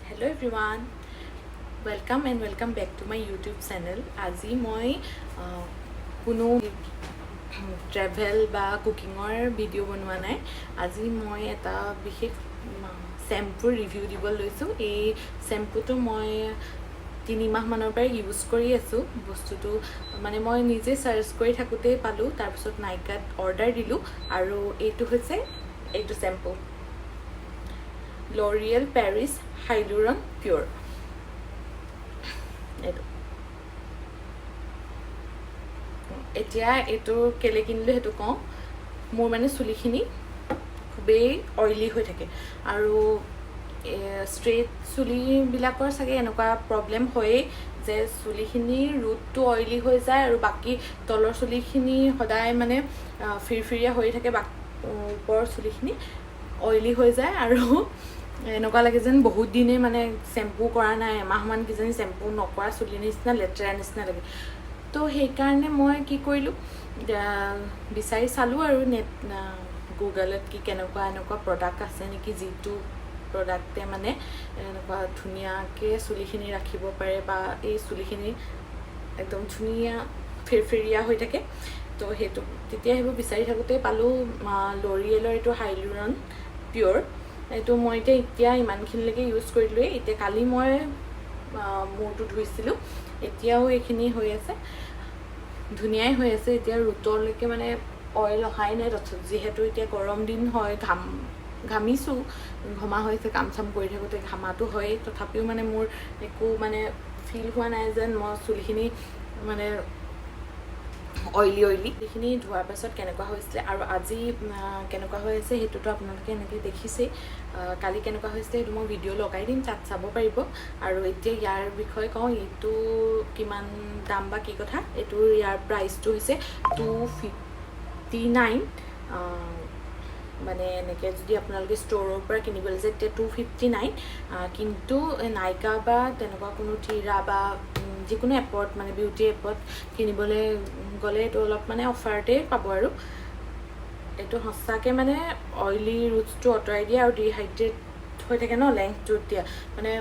Hello everyone, welcome back to my YouTube channel. আজি মই কোনো ট্ৰেভেল বা কুকিঙৰ ভিডিঅ' বনোৱা নাই। আজি মই এটা বিশেষ শ্যাম্পুৰ ৰিভিউ দিব লৈছোঁ। এই শ্যাম্পুটো মই 3 মাহ মানৰ পৰা ইউজ কৰি আছোঁ। বস্তুটো মানে মই নিজে সাৰ্চ কৰি থাকোঁতে পালোঁ, তাৰপিছত নাইকাত অৰ্ডাৰ দিলোঁ আৰু এইটো হৈছে এইটো shampoo L'Oreal Paris Hyaluron Pure। এতিয়া এইটো কেলে কিনিলোঁ সেইটো কওঁ। মোৰ মানে চুলিখিনি খুবেই অইলি হৈ থাকে আৰু ষ্ট্ৰেইট চুলিবিলাকৰ চাগে এনেকুৱা প্ৰব্লেম হয়েই যে চুলিখিনিৰ ৰুটটো অইলি হৈ যায় আৰু বাকী তলৰ চুলিখিনি সদায় মানে ফিৰফিৰীয়া হৈ থাকে, ওপৰৰ চুলিখিনি অইলি হৈ যায় আৰু এনেকুৱা লাগে যেন বহুত দিনে মানে শ্যাম্পু কৰা নাই, এমাহমান কিজানি শ্যাম্পু নকৰা চুলিৰ নিচিনা লেতেৰা নিচিনা লাগে। তো সেইকাৰণে মই কি কৰিলোঁ, বিচাৰি চালোঁ আৰু গুগলত কি এনেকুৱা প্ৰডাক্ট আছে নেকি যিটো প্ৰডাক্টে মানে এনেকুৱা ধুনীয়াকৈ চুলিখিনি ৰাখিব পাৰে বা এই চুলিখিনি একদম ধুনীয়া ফিৰফিৰীয়া হৈ থাকে। তো সেইটো তেতিয়া সেইবোৰ বিচাৰি থাকোঁতে পালোঁ ল'ৰিয়েলৰ এইটো হাইলুৰন পিয়'ৰ। এইটো মই এতিয়া ইমানখিনিলৈকে ইউজ কৰিলোঁৱেই। এতিয়া কালি মই মূৰটো ধুইছিলোঁ, এতিয়াও এইখিনি হৈ আছে, ধুনীয়াই হৈ আছে। এতিয়া ৰুটলৈকে মানে অইল অহাই নাই, যিহেতু এতিয়া গৰম দিন হয়, ঘামিছোঁ, ঘমা হৈছে, কাম চাম কৰি থাকোঁতে ঘামাটো হয়েই। তথাপিও মানে মোৰ একো মানে ফিল হোৱা নাই যেন মই চুলিখিনি মানে অইলি এইখিনি ধোৱাৰ পাছত কেনেকুৱা হৈছিলে আৰু আজি কেনেকুৱা হৈ আছে সেইটোতো আপোনালোকে এনেকৈ দেখিছেই। কালি কেনেকুৱা হৈছিলে সেইটো মই ভিডিঅ' লগাই দিম, তাত চাব পাৰিব। আৰু এতিয়া ইয়াৰ বিষয়ে কওঁ, এইটো কিমান দাম বা কি কথা। ইয়াৰ প্ৰাইচটো হৈছে 259। মানে এনেকৈ যদি আপোনালোকে ষ্ট'ৰৰ পৰা কিনিবলৈ যায় তেতিয়া 259, কিন্তু নাইকা বা তেনেকুৱা কোনো থিৰা বা যিকোনো এপত মানে বিউটি এপত কিনিবলৈ গ'লে এইটো অলপ মানে অফাৰতে পাব। আৰু এইটো সঁচাকৈ মানে অইলি ৰুটছটো আঁতৰাই দিয়ে আৰু ডিহাইড্ৰেট হৈ থাকে ন লেংথটো, এতিয়া মানে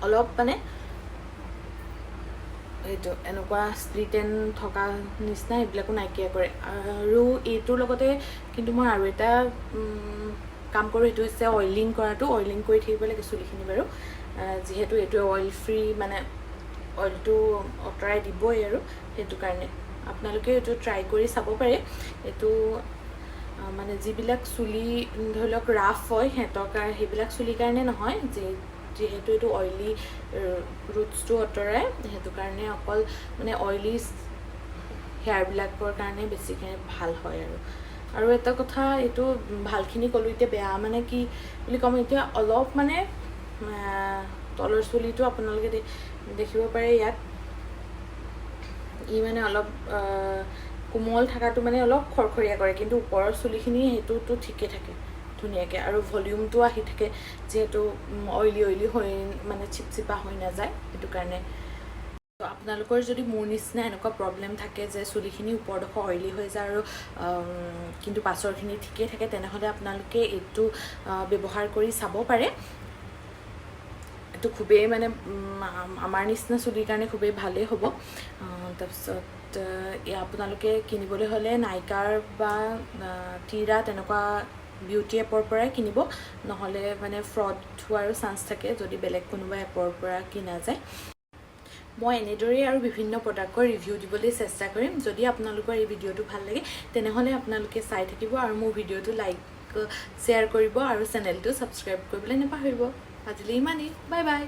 অলপ মানে এইটো এনেকুৱা স্প্লিট এণ্ড থকা নিচিনা এইবিলাকো নাইকিয়া কৰে। আৰু এইটোৰ লগতে কিন্তু মই আৰু এটা কাম কৰোঁ, সেইটো হৈছে অইলিং কৰাটো। অইলিং কৰি থাকিব লাগে চুলিখিনি বাৰু, যিহেতু এইটো অইল ফ্ৰী, মানে অইলটো আঁতৰাই দিবই আৰু সেইটো কাৰণে আপোনালোকে এইটো ট্ৰাই কৰি চাব পাৰে। এইটো মানে যিবিলাক চুলি ধৰি লওক ৰাফ হয় সিহঁতৰ সেইবিলাক চুলিৰ কাৰণে নহয়, যিহেতু এইটো অইলি ৰুটছটো আঁতৰাই, সেইটো কাৰণে অকল মানে অইলি হেয়াৰবিলাকৰ কাৰণে বেছিকৈ ভাল হয়। আৰু এটা কথা, এইটো ভালখিনি ক'লোঁ, এতিয়া বেয়া মানে কি বুলি ক'ম, এতিয়া অলপ মানে তলৰ চুলিটো আপোনালোকে দেখিব পাৰে ইয়াত, মানে অলপ কোমল থকাটো মানে অলপ খৰখৰীয়া কৰে, কিন্তু ওপৰৰ চুলিখিনি সেইটোতো ঠিকে থাকে ধুনীয়াকৈ, আৰু ভলিউমটো আহি থাকে, যিহেতু অইলি হৈ মানে চিপচিপা হৈ নাযায়। সেইটো কাৰণে আপোনালোকৰ যদি মোৰ নিচিনা এনেকুৱা প্ৰব্লেম থাকে যে চুলিখিনি ওপৰডোখৰ অইলি হৈ যায় আৰু কিন্তু পাছৰখিনি ঠিকেই থাকে, তেনেহ'লে আপোনালোকে এইটো ব্যৱহাৰ কৰি চাব পাৰে। এইটো খুবেই মানে আমাৰ নিচিনা চুলিৰ কাৰণে খুবেই ভালেই হ'ব। তাৰপিছত আপোনালোকে কিনিবলৈ হ'লে নাইকাৰ বা থিৰা তেনেকুৱা বিউটি এপৰ পৰাই কিনিব, নহ'লে মানে ফ্ৰড হোৱাৰো চান্স থাকে যদি বেলেগ কোনোবা এপৰ পৰা কিনা যায়। মই এনেদৰেই আৰু বিভিন্ন প্ৰডাক্টৰ ৰিভিউ দিবলৈ চেষ্টা কৰিম। যদি আপোনালোকৰ এই ভিডিঅ'টো ভাল লাগে তেনেহ'লে আপোনালোকে চাই থাকিব আৰু মোৰ ভিডিঅ'টো লাইক শ্বেয়াৰ কৰিব আৰু চেনেলটো ছাবস্ক্ৰাইব কৰিবলৈ নাপাহৰিব। আজিলৈ ইমানেই, বাই বাই।